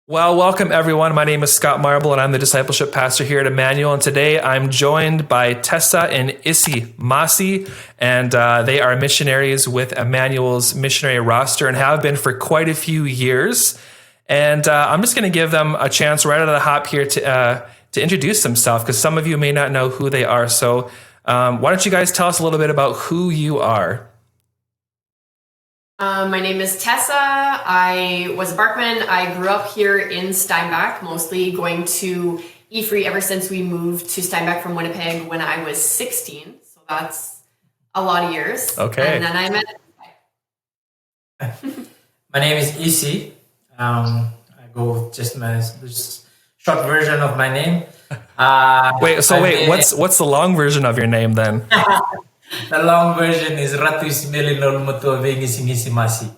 Well, welcome everyone. My name is Scott Marble and I'm the discipleship pastor here at Emmanuel. And today I'm joined by Tessa and Isi Masi, and they are missionaries with Emmanuel's missionary roster and have been for quite a few years. And I'm just going to give them a chance right out of the hop here to introduce themselves, because some of you may not know who they are. So why don't you guys tell us a little bit about who you are? My name is Tessa. I was a Barkman. I grew up here in Steinbach, mostly going to Ifree ever since we moved to Steinbach from Winnipeg when I was 16. So that's a lot of years. Okay. And then I met... My name is Isi. I go with just this short version of my name. What's the long version of your name then? The long version is Ratu Ismelin Mutuaving Isi Masi.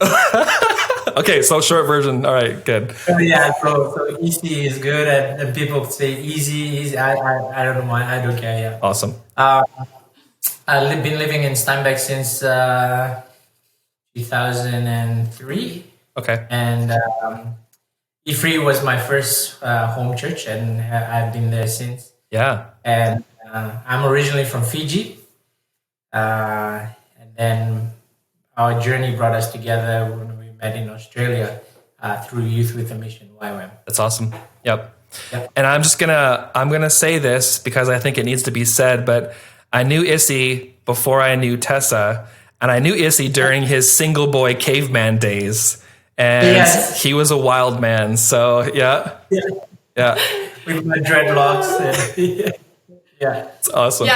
Okay, so short version. All right, good. So Isi is good, and people say easy. I don't know why. I don't care. Yeah. Awesome. I've been living in Steinbach since 2003. Okay. And Ifree was my first home church, and I've been there since. Yeah. And I'm originally from Fiji. And then our journey brought us together when we met in Australia through Youth with a Mission, YWAM. That's awesome. Yep. And I'm gonna say this because I think it needs to be said, but I knew Isi before I knew Tessa, and I knew Isi during his single boy caveman days, and he was a wild man. So yeah. With my dreadlocks. Yeah, it's awesome.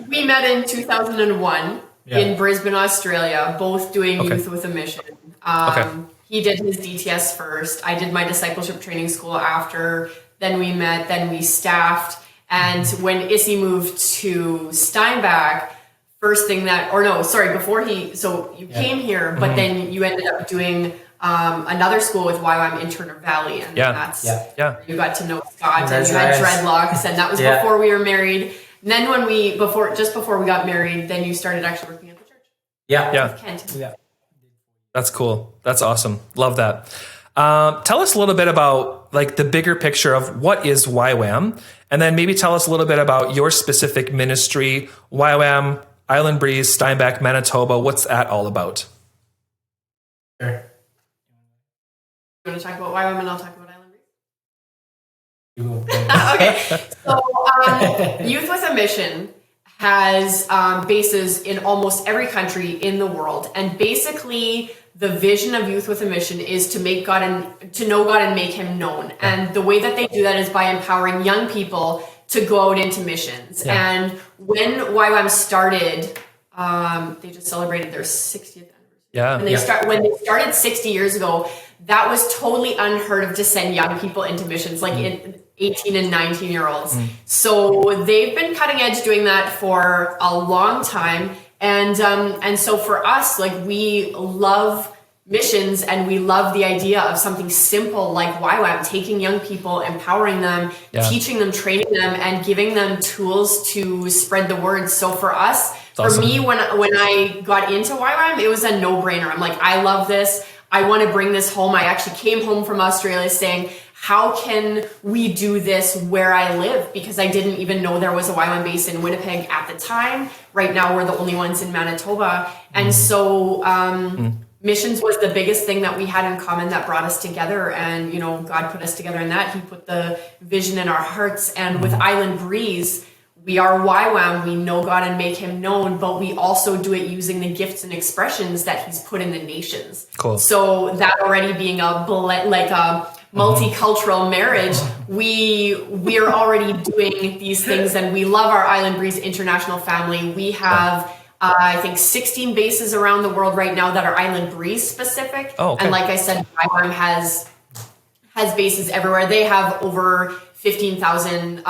We met in 2001 in Brisbane, Australia, both doing Youth with a Mission. He did his DTS first. I did my discipleship training school after. Then we met, then we staffed. And when Isi moved to Steinbach, before you came here, but then you ended up doing another school with YWAM International, and that's you got to know Scott, and you had dreadlocks, and that was before we were married. And then before we got married, then you started actually working at the church. Kent. That's cool. That's awesome. Love that. Tell us a little bit about like the bigger picture of what is YWAM, and then maybe tell us a little bit about your specific ministry, YWAM Island Breeze, Steinbach, Manitoba. What's that all about? Sure. You want to talk about YWAM and I'll talk about Island Breeze? Okay. So Youth with a Mission has bases in almost every country in the world. And basically the vision of Youth with a Mission is to know God and make him known. And the way that they do that is by empowering young people to go out into missions. And when YWAM started, they just celebrated their 60th anniversary. When they started 60 years ago, that was totally unheard of to send young people into missions, like 18 and 19-year-olds. So they've been cutting edge doing that for a long time. And so for us, like, we love missions and we love the idea of something simple like YWAM, taking young people, empowering them, teaching them, training them, and giving them tools to spread the word. So for us, for me, when I got into YWAM, it was a no-brainer. I'm like, I love this. I want to bring this home. I actually came home from Australia saying, how can we do this where I live? Because I didn't even know there was a YWAM base in Winnipeg at the time. Right now, we're the only ones in Manitoba. And so missions was the biggest thing that we had in common that brought us together. And, God put us together in that. He put the vision in our hearts. And with Island Breeze, we are YWAM, we know God and make him known, but we also do it using the gifts and expressions that he's put in the nations. Cool. So that already being a multicultural marriage, we're already doing these things, and we love our Island Breeze International family. We have, I think, 16 bases around the world right now that are Island Breeze specific. And like I said, YWAM has bases everywhere. They have over 15,000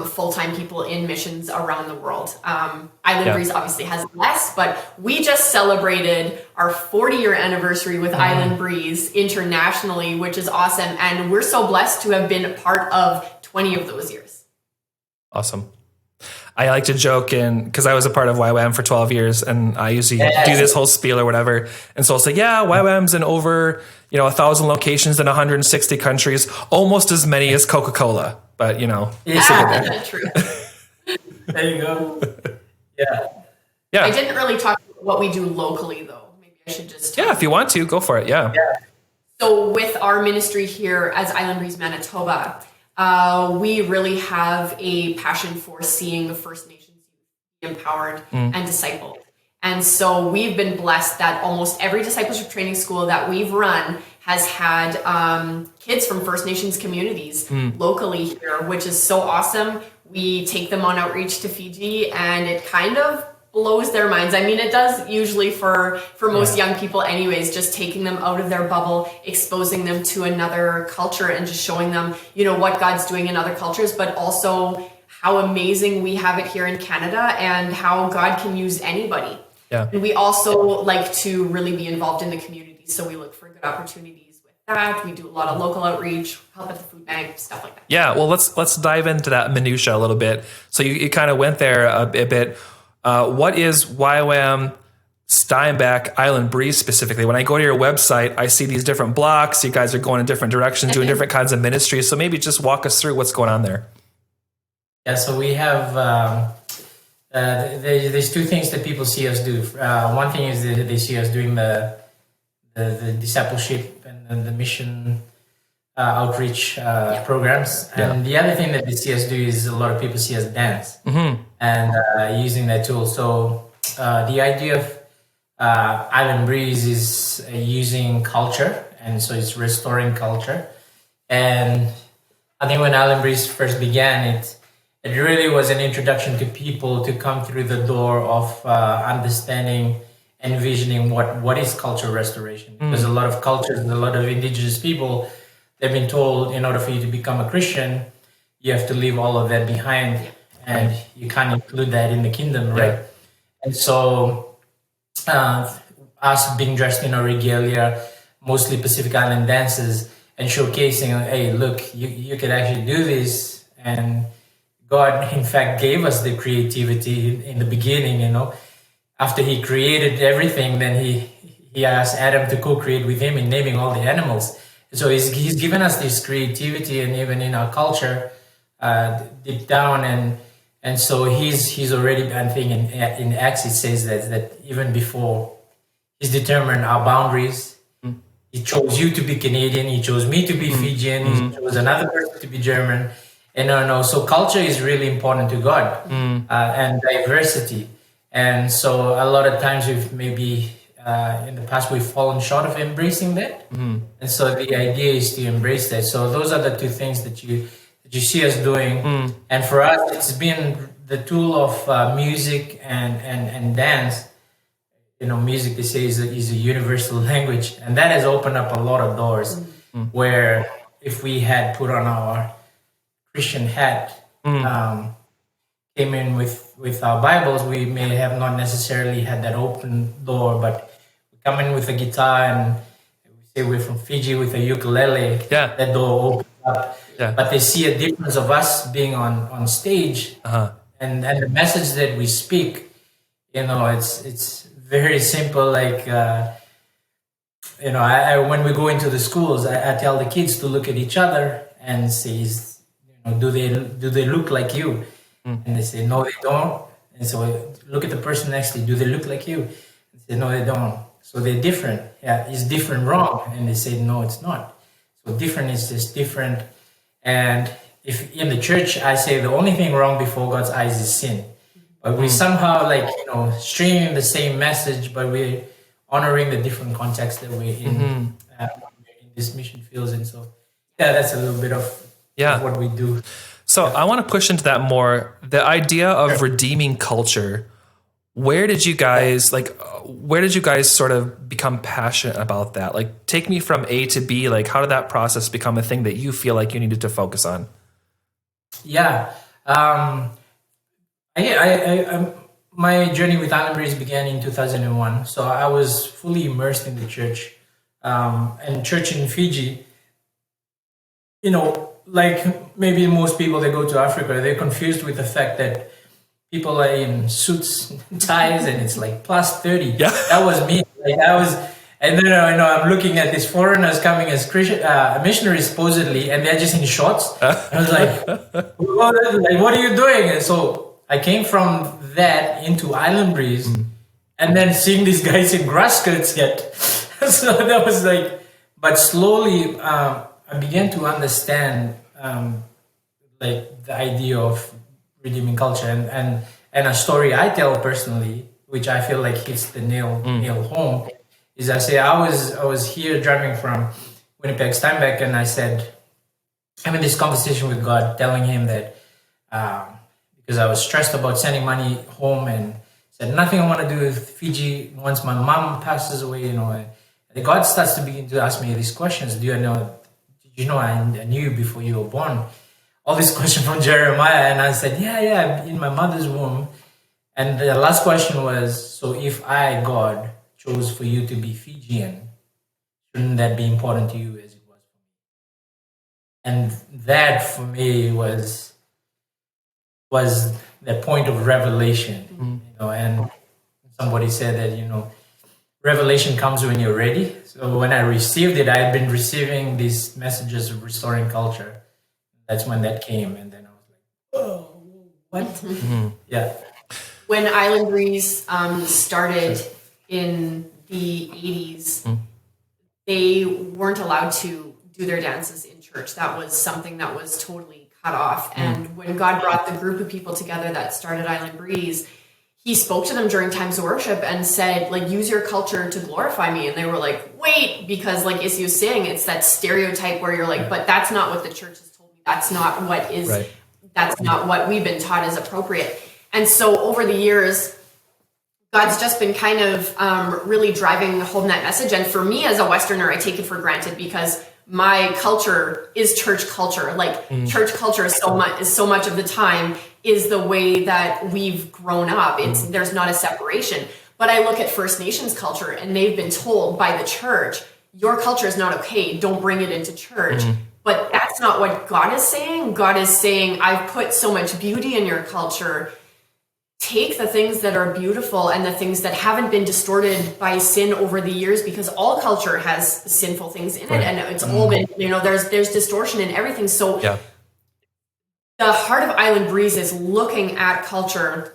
full-time people in missions around the world. Island Breeze obviously has less, but we just celebrated our 40-year anniversary with Island Breeze internationally, which is awesome. And we're so blessed to have been a part of 20 of those years. Awesome. I like to joke because I was a part of YWAM for 12 years and I usually do this whole spiel or whatever. And so I'll say, yeah, YWAM's in over, 1,000 locations in 160 countries, almost as many as Coca-Cola. But, True. There you go. Yeah. Yeah. I didn't really talk about what we do locally, though. Maybe I should just. Yeah, if you want to, go for it. Yeah. So with our ministry here as Island Breeze, Manitoba, we really have a passion for seeing the First Nations be empowered and discipled. And so we've been blessed that almost every discipleship training school that we've run has had kids from First Nations communities locally here, which is so awesome. We take them on outreach to Fiji, and it kind of blows their minds. I mean, it does usually for most young people anyways, just taking them out of their bubble, exposing them to another culture and just showing them, what God's doing in other cultures, but also how amazing we have it here in Canada and how God can use anybody. Yeah. And we also like to really be involved in the community. So we look for good opportunities with that. We do a lot of local outreach, help at the food bank, stuff like that. Yeah. Well, let's dive into that minutia a little bit. So you kind of went there a bit. What is YWAM Steinbach Island Breeze specifically? When I go to your website, I see these different blocks. You guys are going in different directions, doing different kinds of ministries. So maybe just walk us through what's going on there. Yeah, so we have, there's two things that people see us do. One thing is that they see us doing the discipleship and the mission outreach programs. And the other thing that they see us do is a lot of people see us dance and using that tool. So the idea of Island Breeze is using culture, and so it's restoring culture. And I think when Island Breeze first began, it really was an introduction to people to come through the door of understanding, envisioning what is cultural restoration. Because a lot of cultures and a lot of indigenous people, they've been told in order for you to become a Christian, you have to leave all of that behind, and you can't include that in the kingdom, right? And so us being dressed in our regalia, mostly Pacific Island dances, and showcasing, hey, look, you could actually do this. And God, in fact, gave us the creativity in the beginning, After he created everything, then he asked Adam to co-create with him in naming all the animals. So he's given us this creativity, and even in our culture, deep down, and so he's already, I think in Acts it says that even before he's determined our boundaries. He chose you to be Canadian. He chose me to be Fijian. He chose another person to be German. And so culture is really important to God, and diversity. And so a lot of times we've maybe in the past we've fallen short of embracing that. And so the idea is to embrace that. So those are the two things that you see us doing. And for us, it's been the tool of music and dance. Music, they say, is a universal language, and that has opened up a lot of doors. Where if we had put on our Christian hat, came in with our Bibles, we may have not necessarily had that open door, but we come in with a guitar and we say we're from Fiji with a ukulele, that door opens up. But they see a difference of us being on stage, and the message that we speak, it's very simple. Like, I when we go into the schools, I tell the kids to look at each other and say, do they look like you? And they say, no, they don't. And so look at the person next to you. Do they look like you? And say, no, they don't. So they're different. Yeah, is different wrong? And they say, no, it's not. So different is just different. And if in the church, I say the only thing wrong before God's eyes is sin. But we somehow streaming the same message, but we're honoring the different context that we're in this mission fields. And so, that's a little bit of what we do. So I want to push into that more. The idea of redeeming culture. Where did you guys sort of become passionate about that? Like, take me from A to B. Like, how did that process become a thing that you feel like you needed to focus on? Yeah. My journey with Island Breeze began in 2001. So I was fully immersed in the church. And church in Fiji, like maybe most people that go to Africa, they're confused with the fact that people are in suits and ties, and it's like plus 30. Yeah. That was me. Like I was, and then I'm looking at these foreigners coming as missionaries supposedly, and they're just in shorts. I was like, what are you doing? And so I came from that into Island Breeze, and then seeing these guys in grass skirts yet. So that was like, but slowly I began to understand like the idea of redeeming culture, and a story I tell personally, which I feel like hits the nail home, is I say I was here driving from Winnipeg, Steinbeck, and I said, having this conversation with God, telling him that because I was stressed about sending money home, and said nothing I want to do with Fiji once my mom passes away, and God starts to begin to ask me these questions. Did you know I knew you before you were born? All these questions from Jeremiah, and I said, yeah, in my mother's womb. And the last question was, so if I, God, chose for you to be Fijian, shouldn't that be important to you as it was for me? And that for me was the point of revelation, and somebody said that, revelation comes when you're ready. So when I received it, I had been receiving these messages of restoring culture. That's when that came, and then I was like, "Oh, what?" Yeah. When Island Breeze started in the 80s, they weren't allowed to do their dances in church. That was something that was totally cut off. And when God brought the group of people together that started Island Breeze, he spoke to them during times of worship and said, like, use your culture to glorify me. And they were like, wait, because like Isi was saying, it's that stereotype where you're like, but that's not what the church has told me. That's not what is, that's not what we've been taught is appropriate. And so over the years, God's just been kind of really driving home that message. And for me as a Westerner, I take it for granted because my culture is church culture. Like church culture is so much of the time is the way that we've grown up. There's not a separation. But I look at First Nations culture and they've been told by the church, your culture is not okay. Don't bring it into church. But that's not what God is saying. God is saying, I've put so much beauty in your culture. Take the things that are beautiful and the things that haven't been distorted by sin over the years, because all culture has sinful things in it, and it's all been, there's distortion in everything. So the heart of Island Breeze is looking at culture,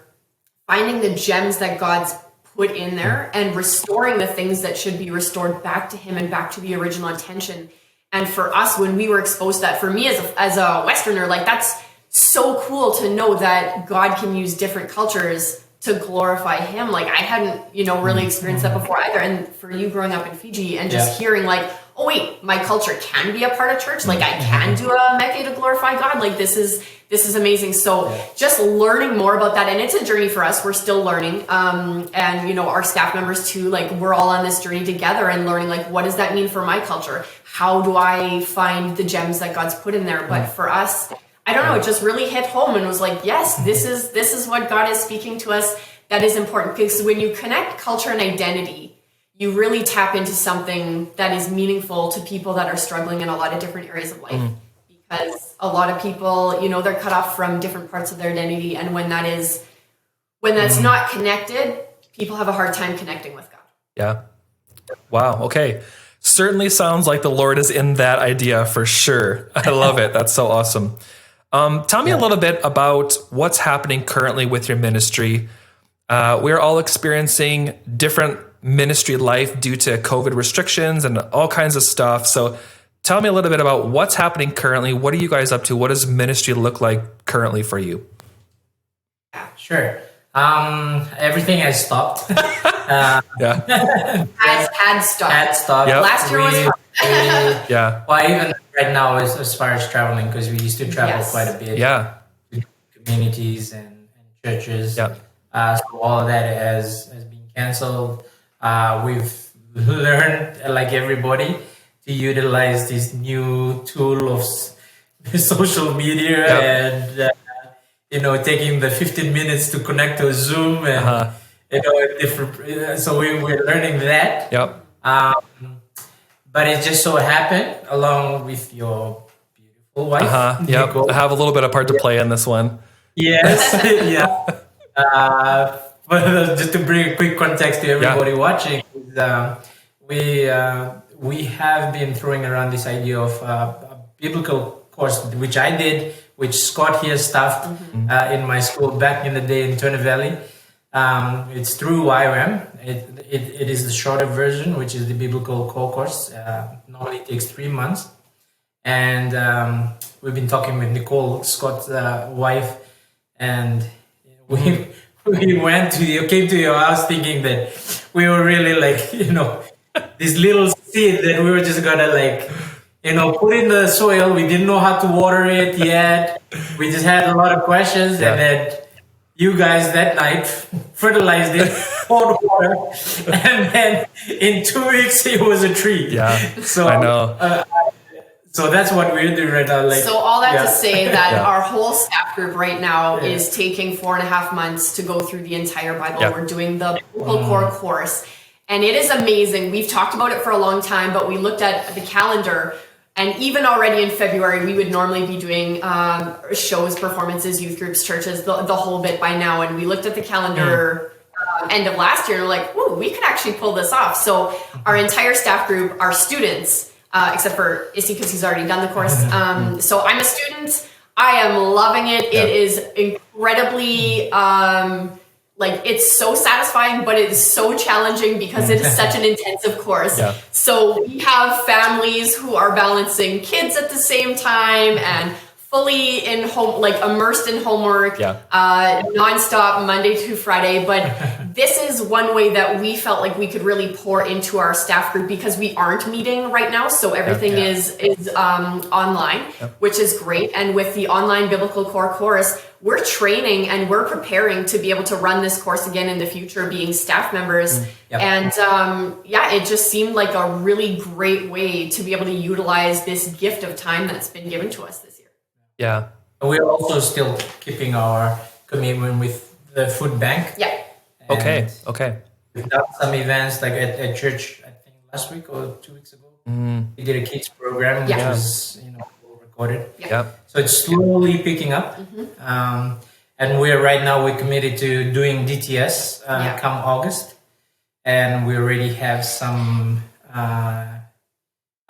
finding the gems that God's put in there, and restoring the things that should be restored back to Him and back to the original intention. And for us, when we were exposed to that, for me as a Westerner, like that's so cool to know that God can use different cultures to glorify Him. Like I hadn't, really experienced that before either. And for you growing up in Fiji and just hearing like, oh wait, my culture can be a part of church. Like I can do a meke to glorify God. Like this is amazing. So just learning more about that. And it's a journey for us. We're still learning. And our staff members too, like we're all on this journey together and learning like, what does that mean for my culture? How do I find the gems that God's put in there? But for us, I don't know, it just really hit home and was like, yes, this is what God is speaking to us that is important. Because when you connect culture and identity, you really tap into something that is meaningful to people that are struggling in a lot of different areas of life. Because a lot of people, they're cut off from different parts of their identity. And when that's not connected, people have a hard time connecting with God. Yeah. Wow. Okay. Certainly sounds like the Lord is in that idea for sure. I love it. That's so awesome. Tell me a little bit about what's happening currently with your ministry. We're all experiencing different ministry life due to COVID restrictions and all kinds of stuff. So tell me a little bit about what's happening currently. What are you guys up to? What does ministry look like currently for you? Sure. Everything has stopped. Had stopped. Had stopped. Yep. Last year was hard. Well, even right now, as far as traveling, because we used to travel quite a bit. Yeah. To communities and churches. Yeah. So all of that has been canceled. We've learned, like everybody, to utilize this new tool of social media and taking the 15 minutes to connect to a Zoom and different. So we're learning that. Yep. But it just so happened, along with your beautiful wife. Yep. I have a little bit of part to play in this one. Yes. Yeah. But just to bring a quick context to everybody watching, we have been throwing around this idea of a biblical course, which I did, which Scott here staffed in my school back in the day in Turner Valley. It's through YWAM. It is the shorter version, which is the biblical core course. Normally it takes 3 months. And we've been talking with Nicole, Scott's wife, and we came to your house thinking that we were really like, this little seed that we were just gonna like, put in the soil. We didn't know how to water it yet. We just had a lot of questions, and then you guys that night fertilized it, poured water, and then in 2 weeks it was a tree. Yeah, so I know. So that's what we're doing right now. So all that to say that our whole staff group right now is taking 4.5 months to go through the entire Bible. Yeah. We're doing the biblical core course, and it is amazing. We've talked about it for a long time, but we looked at the calendar, and even already in February, we would normally be doing shows, performances, youth groups, churches, the whole bit by now. And we looked at the calendar end of last year, and we're like, "Ooh, we could actually pull this off." So our entire staff group, our students. Except for Isi, because he's already done the course. So I'm a student. I am loving it. It is incredibly, it's so satisfying, but it is so challenging because it is such an intensive course. Yeah. So we have families who are balancing kids at the same time and fully in home, like immersed in homework, nonstop Monday to Friday. But this is one way that we felt like we could really pour into our staff group because we aren't meeting right now. So everything is online, which is great. And with the online biblical core course, we're training and we're preparing to be able to run this course again in the future, being staff members. And it just seemed like a really great way to be able to utilize this gift of time that's been given to us this year. Yeah. We're also still keeping our commitment with the food bank. Yeah. Okay. We've done some events like at church, I think last week or 2 weeks ago. We did a kids program, which was recorded. Yeah. So it's slowly picking up. And we're committed to doing DTS come August. And we already have some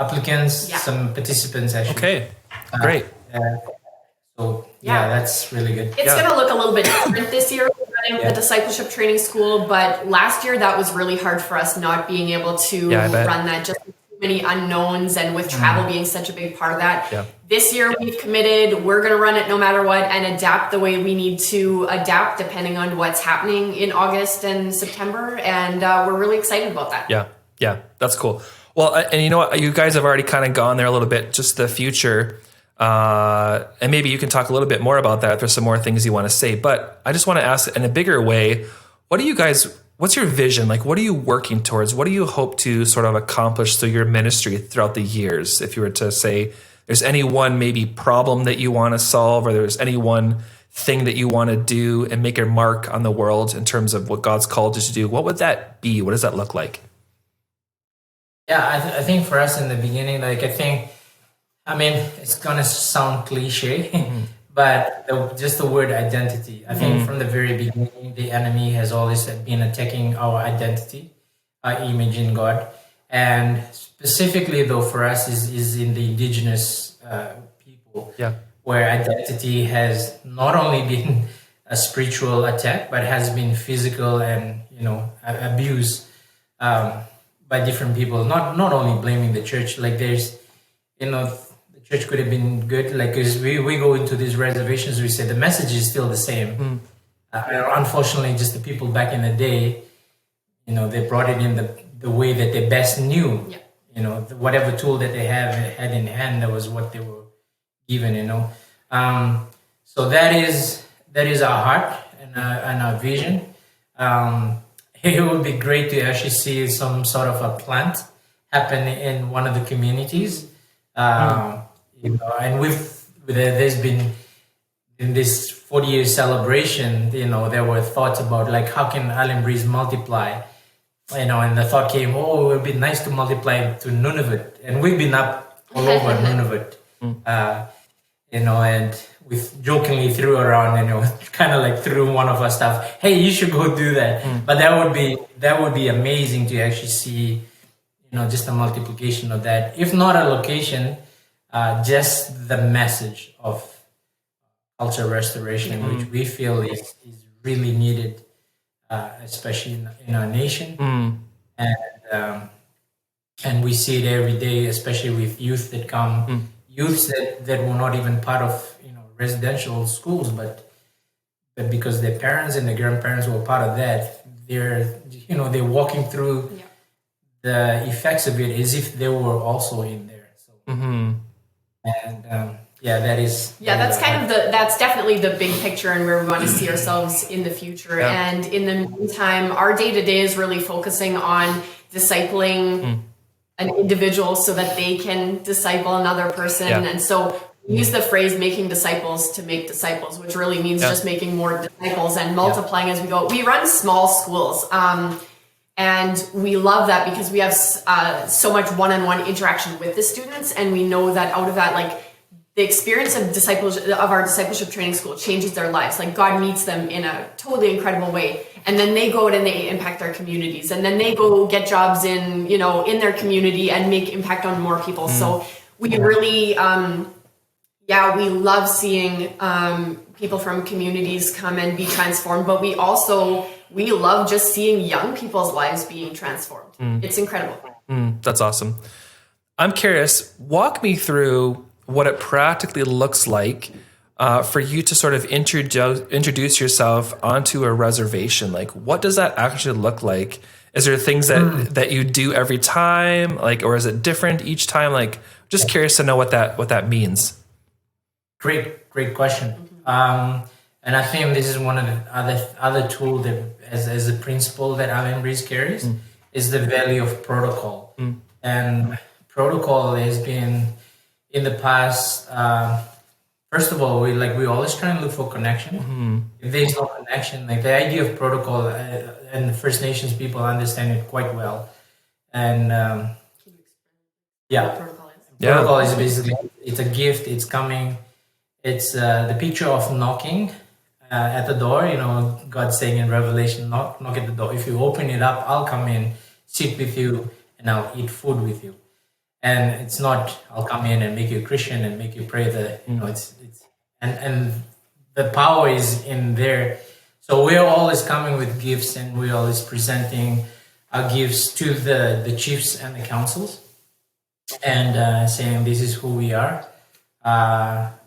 applicants, some participants actually. Okay, great. That's really good. It's going to look a little bit different this year running the discipleship training school, but last year that was really hard for us not being able to run that, just too many unknowns, and with travel being such a big part of that. Yeah. This year we've committed, we're going to run it no matter what and adapt the way we need to adapt depending on what's happening in August and September, and we're really excited about that. Yeah, that's cool. Well, and you know what, you guys have already kind of gone there a little bit, just the future. And maybe you can talk a little bit more about that if there's some more things you want to say. But I just want to ask in a bigger way, what's your vision? Like, what are you working towards? What do you hope to sort of accomplish through your ministry throughout the years? If you were to say there's any one maybe problem that you want to solve, or there's any one thing that you want to do and make a mark on the world in terms of what God's called you to do, what would that be? What does that look like? Yeah, I think for us in the beginning, it's going to sound cliche, but just the word identity. I think from the very beginning, the enemy has always been attacking our identity, our image in God. And specifically, though, for us is in the indigenous people, where identity has not only been a spiritual attack, but has been physical and, abuse by different people. Not only blaming the church, like there's, the church could have been good, like, because we go into these reservations, we say the message is still the same. Unfortunately, just the people back in the day, they brought it in the way that they best knew. Whatever tool that they had in hand, that was what they were given. So that is our heart and our vision. It would be great to actually see some sort of a plant happen in one of the communities. And there's been in this 40-year celebration, there were thoughts about like, how can Island Breeze multiply? And the thought came, it would be nice to multiply to Nunavut. And we've been up all over Nunavut. and we jokingly threw around, kind of like threw one of our stuff. Hey, you should go do that. But that would be amazing to actually see, just a multiplication of that. If not a location, just the message of culture restoration, which we feel is really needed, especially in our nation. And we see it every day, especially with youth that come, youths that were not even part of residential schools, but because their parents and their grandparents were part of that, they're walking through the effects of it as if they were also in there. So, that's definitely the big picture and where we want to see ourselves in the future. Yeah. And in the meantime, our day-to-day is really focusing on discipling an individual so that they can disciple another person. Yeah. And so we use the phrase making disciples to make disciples, which really means just making more disciples and multiplying as we go. We run small schools. And we love that because we have so much one-on-one interaction with the students. And we know that out of that, like, the experience of our discipleship training school changes their lives. Like, God meets them in a totally incredible way. And then they go out and they impact their communities. And then they go get jobs in their community and make impact on more people. So we really, we love seeing people from communities come and be transformed. But we love just seeing young people's lives being transformed. It's incredible. That's awesome. I'm curious, walk me through what it practically looks like for you to sort of introduce yourself onto a reservation. Like, what does that actually look like? Is there things that you do every time, like, or is it different each time? Like, just curious to know what that means. Great question. And I think this is one of the other tool that, as a principle that Island Breeze carries, is the value of protocol. And protocol has been, in the past, first of all, we always try and look for connection. If there's no connection, like the idea of protocol, and the First Nations people understand it quite well. And protocol is basically, it's a gift. It's coming. It's the picture of knocking at the door. God saying in Revelation, knock at the door. If you open it up, I'll come in, sit with you, and I'll eat food with you. And it's not, I'll come in and make you a Christian and make you pray. And the power is in there. So we're always coming with gifts, and we're always presenting our gifts to the chiefs and the councils, and saying, this is who we are.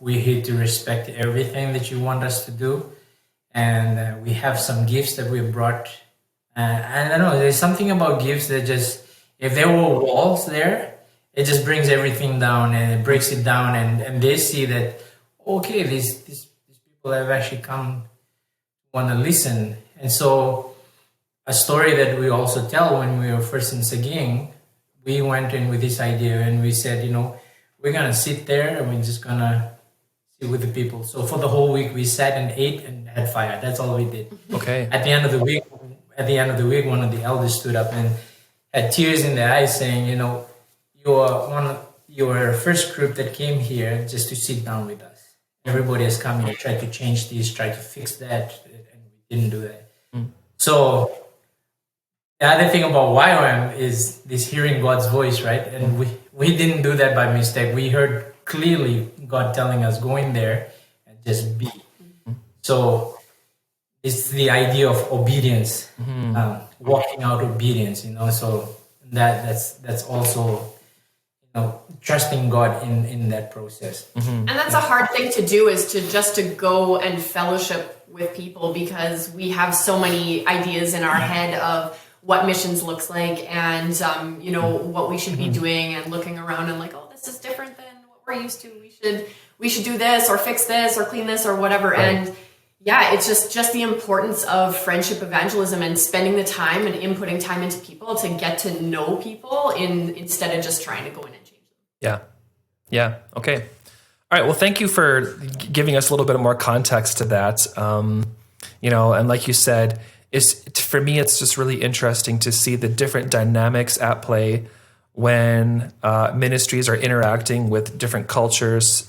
We're here to respect everything that you want us to do. And we have some gifts that we brought. I don't know, there's something about gifts that just, if there were walls there, it just brings everything down and it breaks it down. And they see that, okay, these people have actually come want to listen. And so a story that we also tell when we were first in Saging, we went in with this idea and we said, we're going to sit there and we're just going to sit with the people. So for the whole week, we sat and ate and had fire. That's all we did. Okay. At the end of the week, one of the elders stood up and had tears in their eyes saying, you're first group that came here just to sit down with us. Everybody has come here, tried to change this, tried to fix that, and we didn't do that. So the other thing about YWAM is this hearing God's voice, right? And we didn't do that by mistake. We heard clearly God telling us, go in there and just be. So it's the idea of obedience, walking out obedience, so that's also, trusting God in that process. And that's a hard thing to do, is to go and fellowship with people, because we have so many ideas in our head of what missions looks like, and what we should be doing, and looking around and like, oh, this is different than what we're used to. We should do this or fix this or clean this or whatever. Right. And it's just the importance of friendship evangelism and spending the time and inputting time into people to get to know people instead of just trying to go in and change them. Yeah. Okay. All right. Well, thank you for giving us a little bit more context to that. And like you said, for me, it's just really interesting to see the different dynamics at play when ministries are interacting with different cultures,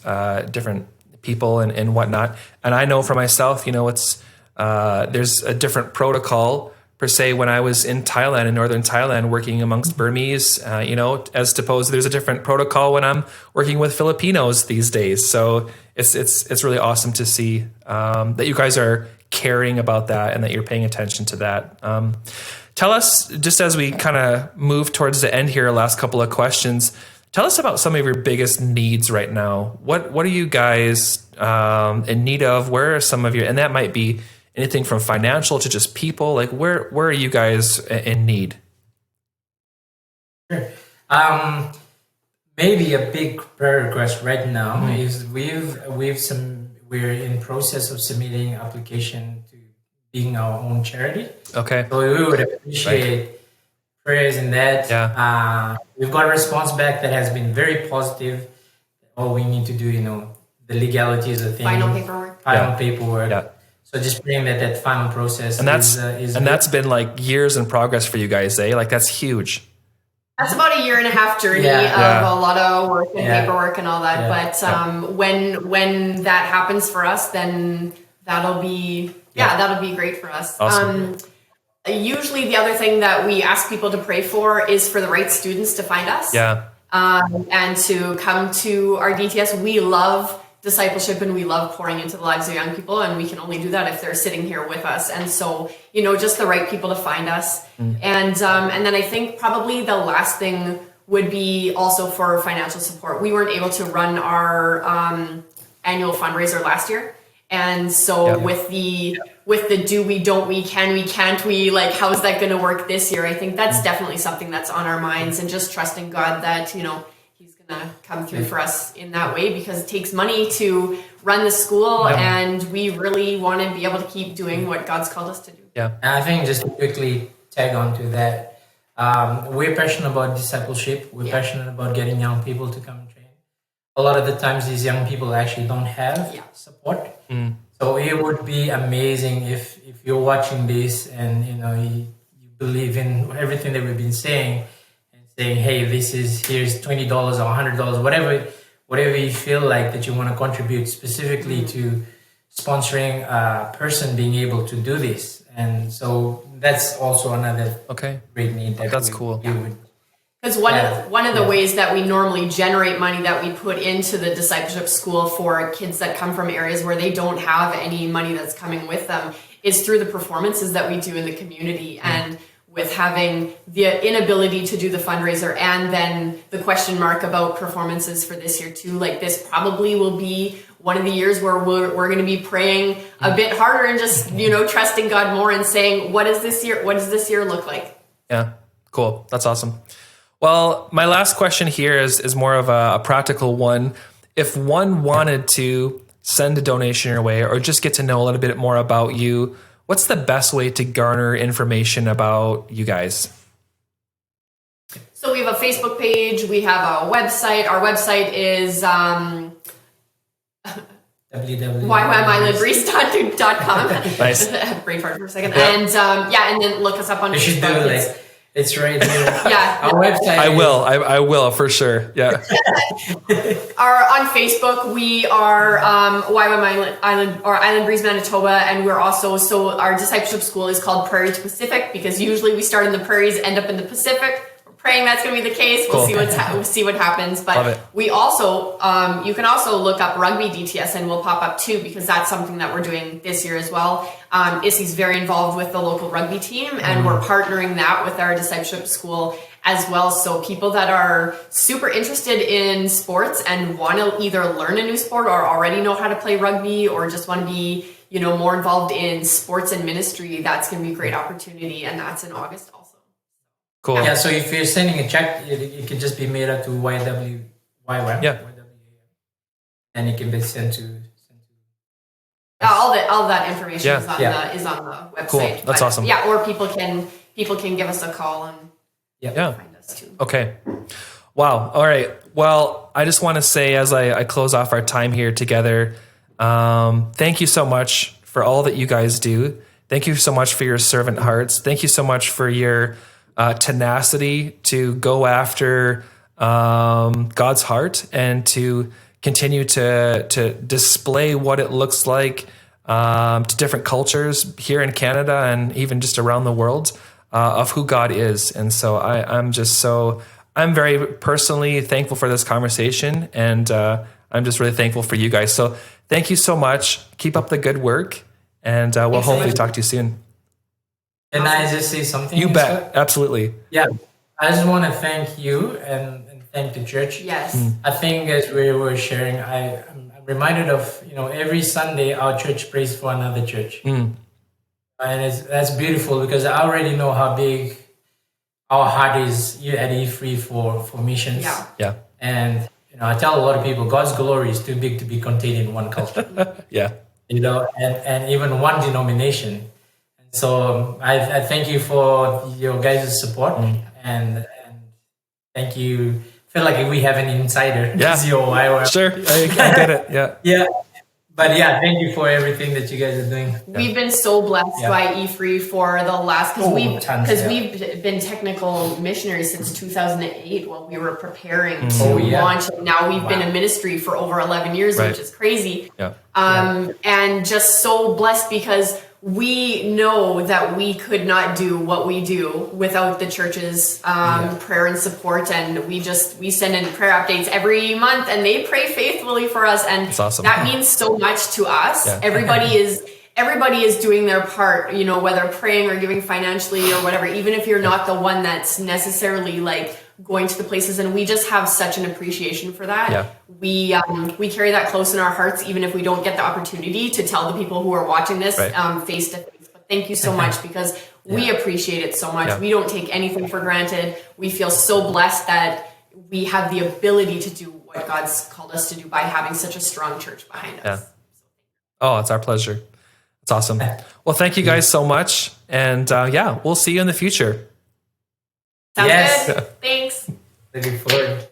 different people and whatnot. And I know for myself, it's there's a different protocol per se when I was in Thailand, in northern Thailand, working amongst Burmese, as opposed there's a different protocol when I'm working with Filipinos these days. So it's really awesome to see that you guys are caring about that and that you're paying attention to that. Tell us, just as we kind of move towards the end here, last couple of questions, tell us about some of your biggest needs right now. What are you guys in need of? Where are some of your, and that might be anything from financial to just people, like where are you guys in need? Sure. Maybe a big prayer request right now is we're in process of submitting application to being our own charity. Okay. So we would appreciate prayers in that. Yeah. We've got a response back that has been very positive. All we need to do, the legalities of things. Final paperwork. Yeah. So just praying that final process that's been like years in progress for you guys, eh? Like that's huge. That's about a year and a half journey of a lot of work and paperwork and all that. Yeah. But when that happens for us, then that'll be great for us. Awesome. Usually the other thing that we ask people to pray for is for the right students to find us. Yeah. And to come to our DTS. We love discipleship and we love pouring into the lives of young people, and we can only do that if they're sitting here with us. And so, just the right people to find us. And then I think probably the last thing would be also for financial support. We weren't able to run our annual fundraiser last year. And so with the do we, don't we, can we, can't we, like how is that going to work this year? I think that's definitely something that's on our minds, and just trusting God that, He's going to come through for us in that way, because it takes money to run the school and we really want to be able to keep doing what God's called us to do. Yeah. And I think just to quickly tag on to that, we're passionate about discipleship. We're passionate about getting young people to come and train. A lot of the times these young people actually don't have support. So it would be amazing if you're watching this and you believe in everything that we've been saying, and saying, hey, here's $20 or $100, whatever you feel like that you want to contribute specifically to sponsoring a person being able to do this. And so that's also another great need. That's cool. Because one of the ways that we normally generate money that we put into the discipleship school for kids that come from areas where they don't have any money that's coming with them is through the performances that we do in the community. And with having the inability to do the fundraiser and then the question mark about performances for this year too, like this probably will be one of the years where we're going to be praying a bit harder and just, trusting God more and saying, what does this year look like? Yeah, cool. That's awesome. Well, my last question here is more of a practical one. If one wanted to send a donation your way or just get to know a little bit more about you, what's the best way to garner information about you guys? So we have a Facebook page. We have a website. Our website is YWAMislandbreeze.com. Nice. I had a brain fart for a second. And and then look us up on Facebook. It's right here. Our website. I will for sure. Yeah. On Facebook, we are YWAM Island or Island Breeze, Manitoba, and we're also our discipleship school is called Prairie to Pacific, because usually we start in the prairies, end up in the Pacific. We're praying that's going to be the case. We'll see what happens. But we also you can also look up Rugby DTS and we'll pop up too, because that's something that we're doing this year as well. Isi's very involved with the local rugby team, and we're partnering that with our discipleship school as well. So people that are super interested in sports and want to either learn a new sport or already know how to play rugby or just want to be, more involved in sports and ministry, that's going to be a great opportunity. And that's in August also. Cool. Yeah. So if you're sending a check, it can just be made up to YWAM. Yeah. And it can be sent to. All that information is on the website. Cool. That's awesome. Yeah, or people can give us a call and find us too. Okay. Wow. All right. Well, I just want to say, as I close off our time here together, thank you so much for all that you guys do. Thank you so much for your servant hearts. Thank you so much for your tenacity to go after God's heart and to continue to display what it looks like to different cultures here in Canada and even just around the world of who God is. And so I'm very personally thankful for this conversation, and I'm just really thankful for you guys. So thank you so much. Keep up the good work, and we'll hopefully talk to you soon. Can I just say something? You bet. Absolutely. Yeah. I just want to thank you and thank the church. Yes. I think as we were sharing, I'm reminded of, every Sunday our church prays for another church. And that's beautiful, because I already know how big our heart is here at E3 for missions. Yeah. And, I tell a lot of people, God's glory is too big to be contained in one culture. Yeah. And even one denomination. So I thank you for your guys' support, and thank you. I feel like we have an insider. Yeah. It's your YWAM. Sure. I get it. Yeah. Yeah. But yeah, thank you for everything that you guys are doing. We've been so blessed by E3 for the last, because we've been technical missionaries since 2008 while we were preparing to launch. Now we've been a ministry for over 11 years, which is crazy. Yeah. And just so blessed, because we know that we could not do what we do without the church's prayer and support, and we send in prayer updates every month, and they pray faithfully for us, and that's awesome. That means so much to us. Yeah. Everybody is doing their part, whether praying or giving financially or whatever, even if you're not the one that's necessarily like going to the places, and we just have such an appreciation for that. Yeah. We carry that close in our hearts, even if we don't get the opportunity to tell the people who are watching this face to face. But thank you so much, because we appreciate it so much. Yeah. We don't take anything for granted. We feel so blessed that we have the ability to do what God's called us to do by having such a strong church behind us. Yeah. Oh, it's our pleasure. It's awesome. Well, thank you guys so much. And we'll see you in the future. Sounds good. Thanks. Looking forward.